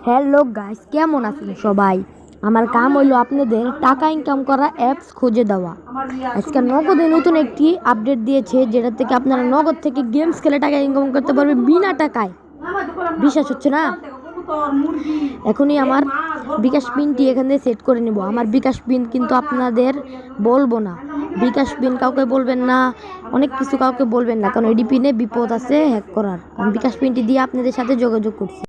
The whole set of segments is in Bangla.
হ্যালো গাইস, কেমন আছেন সবাই? আমার কাম হইলো আপনাদের টাকা ইনকাম করা অ্যাপস খুঁজে দেওয়া। আজকে নগদে নতুন একটি আপডেট দিয়েছে, যেটা থেকে আপনারা নগদ থেকে গেমস খেলে টাকা ইনকাম করতে পারবেন বিনা টাকায়। বিশ্বাস হচ্ছে না? এখনই আমার বিকাশ পিনটি এখান থেকে সেট করে নেব। আমার বিকাশ পিন কিন্তু আপনাদের বলবো না। বিকাশ পিন কাউকে বলবেন না, অনেক কিছু কাউকে বলবেন না, কারণ এডি পিনে বিপদ আছে হ্যাক করার। আমি বিকাশ পিনটি দিয়ে আপনাদের সাথে যোগাযোগ করছি।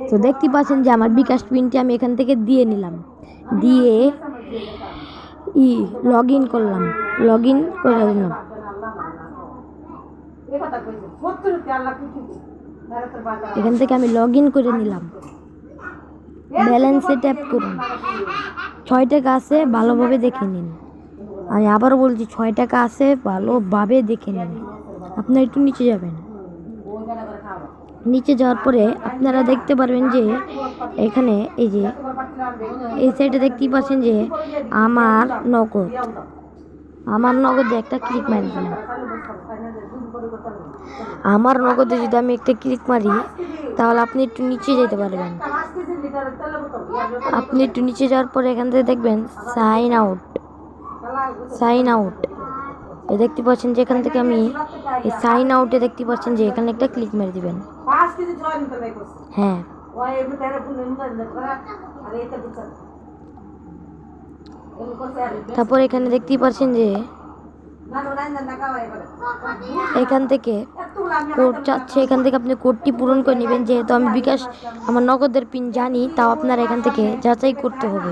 তো দেখতে পাচ্ছেন যে আমার বিকাশ পিনটি আমি এখান থেকে দিয়ে নিলাম, দিয়ে লগ ইন করলাম, লগ ইন করে দিলাম। এখান থেকে আমি লগ ইন করে নিলাম। ব্যালেন্সে ট্যাপ করুন। 6 টাকা আছে, ভালোভাবে দেখে নিন। আমি আবারও বলছি, 6 টাকা আছে, ভালোভাবে দেখে নিন। আপনারা একটু নিচে যাবেন। নিচে যাওয়ার পরে আপনারা দেখতে পারবেন যে এখানে এই সাইডে দেখতেই পাচ্ছেন যে আমার নগদে একটা ক্লিক মারি দিলাম। আমার নগদে যদি আমি একটা ক্লিক মারি, তাহলে আপনি একটু নিচে যেতে পারবেন। আপনি একটু নিচে যাওয়ার পরে এখান থেকে দেখবেন সাইন আউট। দেখতে পাচ্ছেন যে এখান থেকে আমি এই সাইন আউটে দেখতে পাচ্ছেন যে এখানে একটা ক্লিক মেরে দিবেন। হ্যাঁ, তারপর এখানে দেখতেই পাচ্ছেন যে এখান থেকে কোড চাচ্ছে, এখান থেকে আপনি কোডটি পূরণ করে নেবেন। যেহেতু আমি বিকাশ আমার নগদের পিন জানি, তাও আপনারা এখান থেকে যাচাই করতে হবে।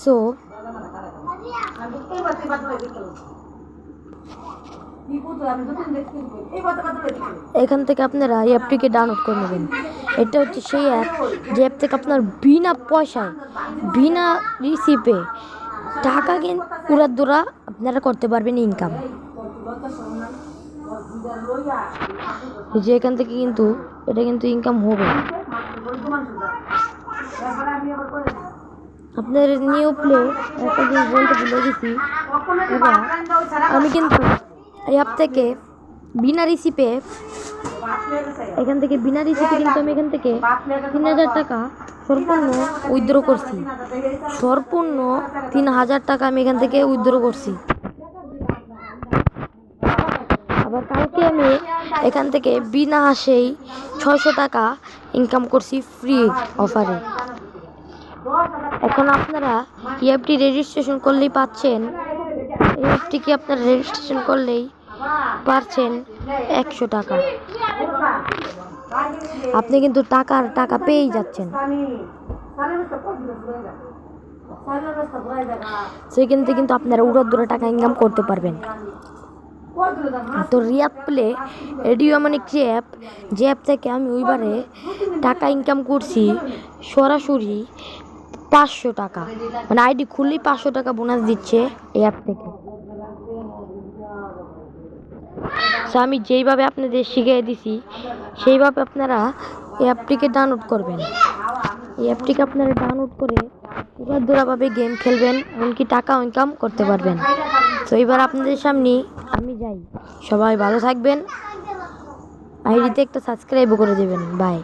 সো এখান থেকে আপনারা এই অ্যাপটিকে ডাউনলোড করে নেবেন। এটা হচ্ছে সেই অ্যাপ, যে অ্যাপ থেকে আপনার বিনা পয়সায়, বিনা রিসিপে টাকা উড়াদুরা আপনারা করতে পারবেন ইনকাম। যে এখান থেকে কিন্তু এটা কিন্তু ইনকাম হবে। আপনার নিউ প্লে একটা জিনিস বলতে ভুলে গেছি। এবার আমি কিন্তু এই অ্যাপ থেকে বিনা রিসিপে কিন্তু আমি এখান থেকে 3000 টাকা সম্পূর্ণ উইথড্র করছি। 3000 টাকা আমি এখান থেকে উইথড্র করছি। আবার কালকে আমি এখান থেকে বিনা হাসেই 600 টাকা ইনকাম করছি ফ্রি অফারে। এখন আপনারা এই অ্যাপটি রেজিস্ট্রেশন করলেই পাচ্ছেন, এই অ্যাপটিকে আপনারা রেজিস্ট্রেশন করলেই পাচ্ছেন 100 টাকা। আপনি কিন্তু টাকা পেয়েই যাচ্ছেন। সেখান থেকে কিন্তু আপনারা উড়াদুরা টাকা ইনকাম করতে পারবেন। তো রিয়াদ প্লে এডিও এমন একটি অ্যাপ, যে অ্যাপ থেকে আমি ওইবারে টাকা ইনকাম করছি সরাসরি 500 টাকা, মানে আইডি খুললেই 500 টাকা বোনাস দিচ্ছে এই অ্যাপ থেকে। সো আমি যেইভাবে আপনাদের শিখিয়ে দিছি, সেইভাবে আপনারা এই অ্যাপটিকে ডাউনলোড করবেন। এই অ্যাপটিকে আপনারা ডাউনলোড করে উড়াদুরাভাবে গেম খেলবেন, এমনকি টাকা ইনকাম করতে পারবেন। তো এবার আপনাদের সামনে আমি যাই। সবাই ভালো থাকবেন, আইডিতে একটা সাবস্ক্রাইবও করে দেবেন। বাই।